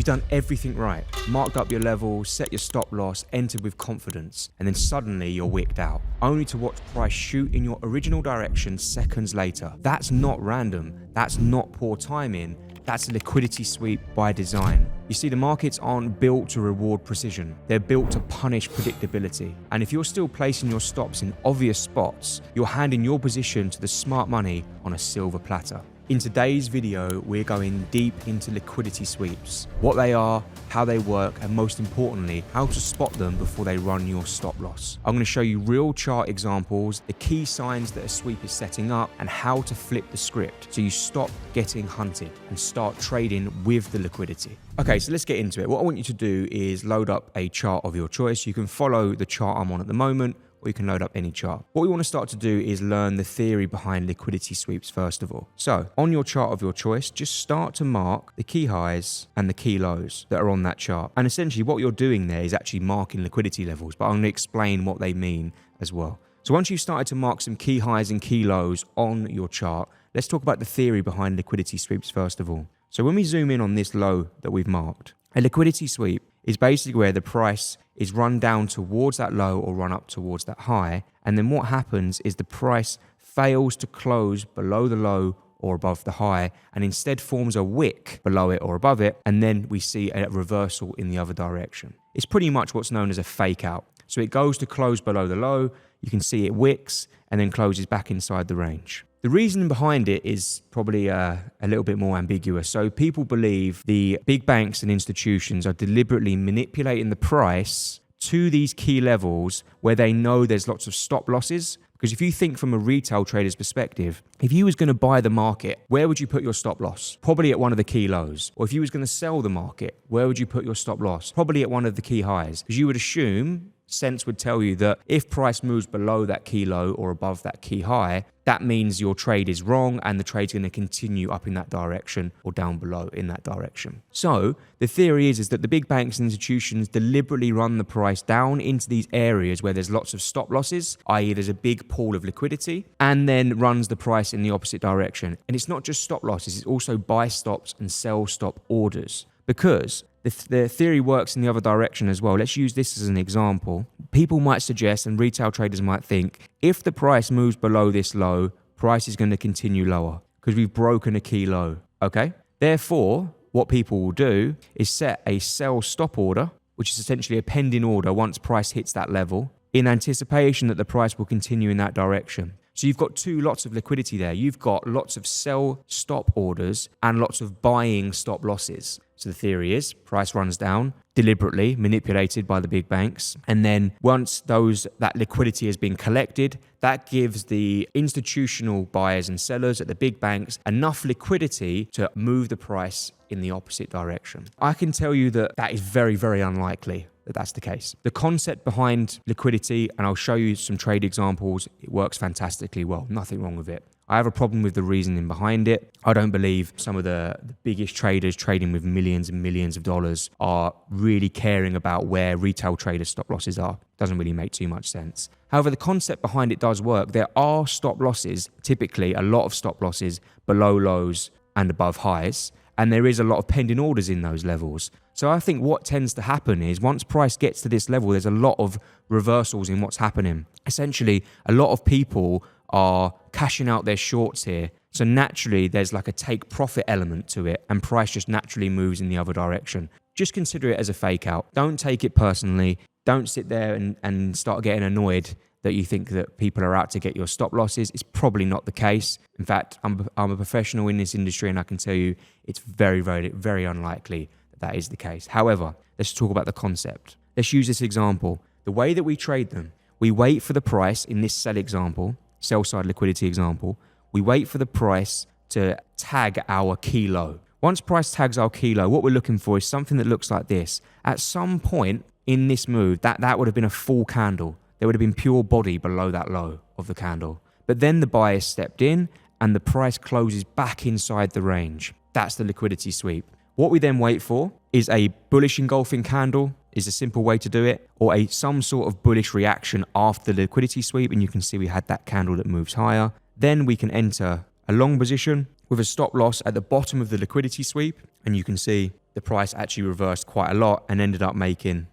You've done everything right, marked up your levels, set your stop loss, entered with confidence, and then suddenly you're wicked out, only to watch price shoot in your original direction seconds later. That's not random, that's not poor timing, that's a liquidity sweep by design. You see, the markets aren't built to reward precision, they're built to punish predictability. And if you're still placing your stops in obvious spots, you're handing your position to the smart money on a silver platter. In today's video, we're going deep into liquidity sweeps, what they are, how they work, and most importantly, how to spot them before they run your stop loss. I'm going to show you real chart examples, the key signs that a sweep is setting up, and how to flip the script so you stop getting hunted and start trading with the liquidity. Okay, so let's get into it. What I want you to do is load up a chart of your choice. You can follow the chart I'm on at the moment, or you can load up any chart. What we want to start to do is learn the theory behind liquidity sweeps first of all. So on your chart of your choice, just start to mark the key highs and the key lows that are on that chart. And essentially what you're doing there is actually marking liquidity levels, but I'm going to explain what they mean as well. So once you've started to mark some key highs and key lows on your chart, let's talk about the theory behind liquidity sweeps first of all. So when we zoom in on this low that we've marked, a liquidity sweep is basically where the price is run down towards that low or run up towards that high. And then what happens is the price fails to close below the low or above the high and instead forms a wick below it or above it. And then we see a reversal in the other direction. It's pretty much what's known as a fake out. So it goes to close below the low. You can see it wicks and then closes back inside the range. The reason behind it is probably a little bit more ambiguous. So people believe the big banks and institutions are deliberately manipulating the price to these key levels where they know there's lots of stop losses. Because if you think from a retail trader's perspective, if you was going to buy the market, where would you put your stop loss? Probably at one of the key lows. Or if you was going to sell the market, where would you put your stop loss? Probably at one of the key highs. Because you would assume, sense would tell you that if price moves below that key low or above that key high, that means your trade is wrong and the trade's going to continue up in that direction or down below in that direction. So the theory is that the big banks and institutions deliberately run the price down into these areas where there's lots of stop losses, i.e. there's a big pool of liquidity, and then runs the price in the opposite direction. And it's not just stop losses, it's also buy stops and sell stop orders. Because the theory works in the other direction as well. Let's use this as an example. People might suggest, and retail traders might think, if the price moves below this low, price is going to continue lower because we've broken a key low, okay? Therefore, what people will do is set a sell stop order, which is essentially a pending order once price hits that level, in anticipation that the price will continue in that direction. So you've got two lots of liquidity there. You've got lots of sell stop orders and lots of buying stop losses. So the theory is price runs down, deliberately manipulated by the big banks. And then once that liquidity has been collected, that gives the institutional buyers and sellers at the big banks enough liquidity to move the price in the opposite direction. I can tell you that is very, very unlikely that that's the case. The concept behind liquidity, and I'll show you some trade examples, it works fantastically well. Nothing wrong with it. I have a problem with the reasoning behind it. I don't believe some of the biggest traders trading with millions and millions of dollars are really caring about where retail traders' stop losses are. Doesn't really make too much sense. However, the concept behind it does work. There are stop losses, typically a lot of stop losses below lows and above highs. And there is a lot of pending orders in those levels. So I think what tends to happen is once price gets to this level, there's a lot of reversals in what's happening. Essentially, a lot of people are cashing out their shorts here. So naturally, there's like a take profit element to it and price just naturally moves in the other direction. Just consider it as a fake out. Don't take it personally. Don't sit there and start getting annoyed that you think that people are out to get your stop losses. It's probably not the case. In fact, I'm a professional in this industry and I can tell you it's very, very, very unlikely that is the case. However, let's talk about the concept. Let's use this example. The way that we trade them, we wait for the price in this sell example, sell side liquidity example, we wait for the price to tag our key low. Once price tags our key low, what we're looking for is something that looks like this. At some point in this move, that would have been a full candle. There would have been pure body below that low of the candle. But then the buyer stepped in and the price closes back inside the range. That's the liquidity sweep. What we then wait for is a bullish engulfing candle, is a simple way to do it, or some sort of bullish reaction after the liquidity sweep. And you can see we had that candle that moves higher. Then we can enter a long position with a stop loss at the bottom of the liquidity sweep. And you can see the price actually reversed quite a lot and ended up making,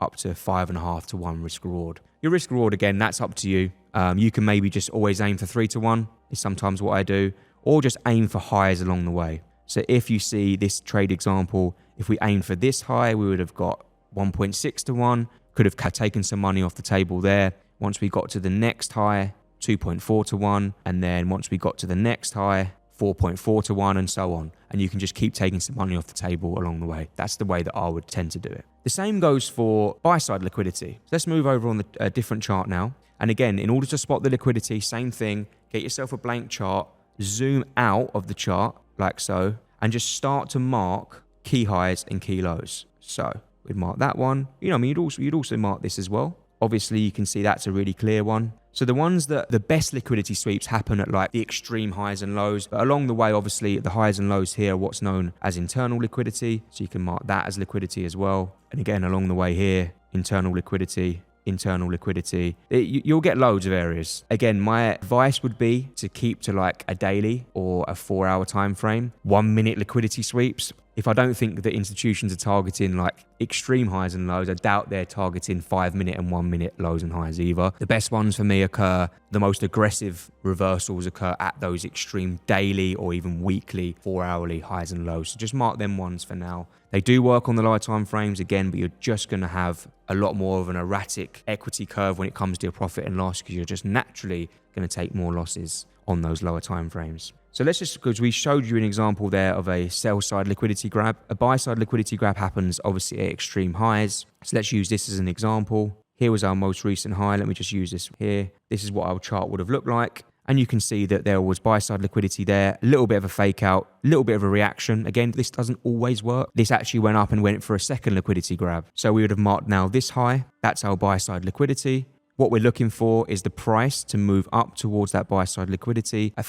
up to 5.5 to 1 risk reward. Your risk reward, again, that's up to you. You can maybe just always aim for 3 to 1 is sometimes what I do, or just aim for highs along the way. So if you see this trade example, if we aimed for this high, we would have got 1.6 to 1, could have taken some money off the table there. Once we got to the next high, 2.4 to 1, and then once we got to the next high, 4.4 to 1, and so on. And you can just keep taking some money off the table along the way. That's the way that I would tend to do it. The same goes for buy-side liquidity. So let's move over on a different chart now. And again, in order to spot the liquidity, same thing, get yourself a blank chart, zoom out of the chart like so, and just start to mark key highs and key lows. So we'd mark that one. You'd also mark this as well. Obviously, you can see that's a really clear one. So the ones that the best liquidity sweeps happen at like the extreme highs and lows. But along the way, obviously, the highs and lows here are what's known as internal liquidity. So you can mark that as liquidity as well. And again, along the way here, internal liquidity. You'll get loads of areas. Again, my advice would be to keep to like a daily or a 4-hour time frame. 1 minute liquidity sweeps. If I don't think that institutions are targeting like extreme highs and lows, I doubt they're targeting 5-minute and 1 minute lows and highs either. The best ones for me occur, the most aggressive reversals occur at those extreme daily or even weekly 4-hourly highs and lows. So just mark them ones for now. They do work on the lower time frames again, but you're just going to have a lot more of an erratic equity curve when it comes to your profit and loss, because you're just naturally going to take more losses on those lower time frames. So let's just, because we showed you an example there of a sell side liquidity grab. A buy side liquidity grab happens obviously at extreme highs. So let's use this as an example. Here was our most recent high. Let me just use this here. This is what our chart would have looked like. And you can see that there was buy side liquidity there, a little bit of a fake out, a little bit of a reaction. Again, this doesn't always work. This actually went up and went for a second liquidity grab. So we would have marked now this high. That's our buy side liquidity. What we're looking for is the price to move up towards that buy side liquidity, a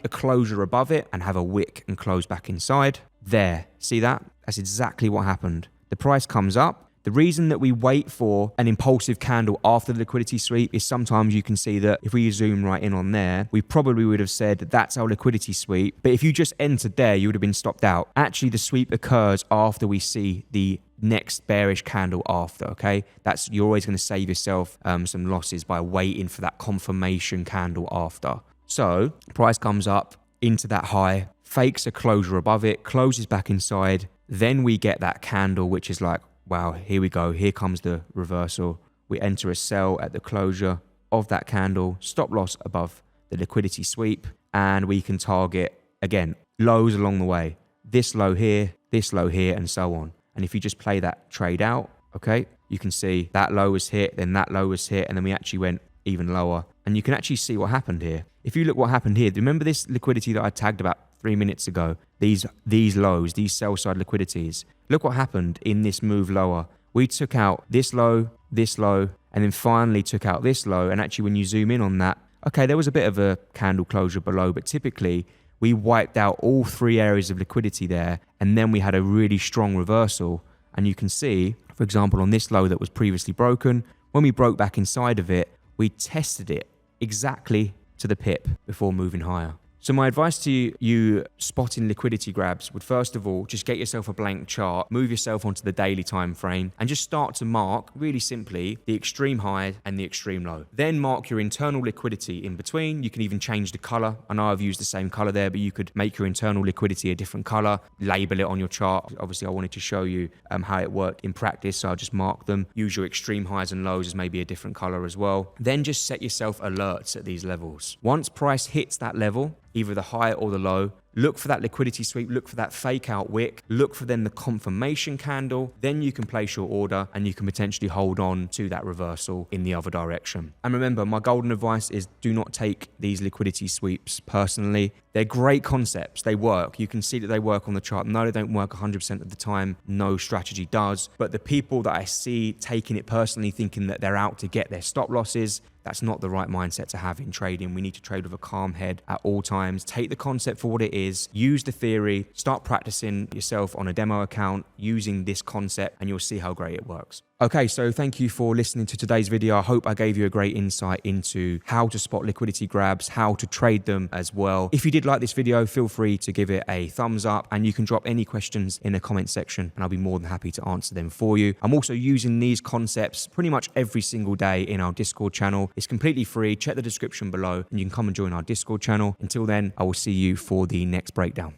closure above it, and have a wick and close back inside. There, see that? That's exactly what happened. The price comes up. The reason that we wait for an impulsive candle after the liquidity sweep is sometimes you can see that if we zoom right in on there, we probably would have said that that's our liquidity sweep. But if you just entered there, you would have been stopped out. Actually, the sweep occurs after we see the next bearish candle after, okay? You're always going to save yourself some losses by waiting for that confirmation candle after. So price comes up into that high, fakes a closure above it, closes back inside. Then we get that candle, which is like, wow, here we go. Here comes the reversal. We enter a sell at the closure of that candle, stop loss above the liquidity sweep, and we can target, again, lows along the way. This low here, and so on. And if you just play that trade out, okay, you can see that low was hit, then that low was hit, and then we actually went even lower. And you can actually see what happened here. If you look what happened here, remember this liquidity that I tagged about 3 minutes ago? These lows, these sell side liquidities. Look what happened in this move lower. We took out this low, and then finally took out this low. And actually when you zoom in on that, okay, there was a bit of a candle closure below, but typically we wiped out all 3 areas of liquidity there, and then we had a really strong reversal. And you can see, for example, on this low that was previously broken, when we broke back inside of it, we tested it exactly to the pip before moving higher. So my advice to you spotting liquidity grabs would first of all, just get yourself a blank chart, move yourself onto the daily time frame, and just start to mark, really simply, the extreme high and the extreme low. Then mark your internal liquidity in between. You can even change the color. I know I've used the same color there, but you could make your internal liquidity a different color, label it on your chart. Obviously, I wanted to show you how it worked in practice, so I'll just mark them. Use your extreme highs and lows as maybe a different color as well. Then just set yourself alerts at these levels. Once price hits that level, either the high or the low, look for that liquidity sweep, look for that fake out wick, look for then the confirmation candle, then you can place your order and you can potentially hold on to that reversal in the other direction. And remember, my golden advice is do not take these liquidity sweeps personally. They're great concepts, they work. You can see that they work on the chart. No, they don't work 100% of the time. No strategy does. But the people that I see taking it personally, thinking that they're out to get their stop losses, that's not the right mindset to have in trading. We need to trade with a calm head at all times. Take the concept for what it is, use the theory, start practicing yourself on a demo account using this concept, and you'll see how great it works. Okay, so thank you for listening to today's video. I hope I gave you a great insight into how to spot liquidity grabs, how to trade them as well. If you did like this video, feel free to give it a thumbs up, and you can drop any questions in the comment section and I'll be more than happy to answer them for you. I'm also using these concepts pretty much every single day in our Discord channel. It's completely free. Check the description below and you can come and join our Discord channel. Until then, I will see you for the next breakdown.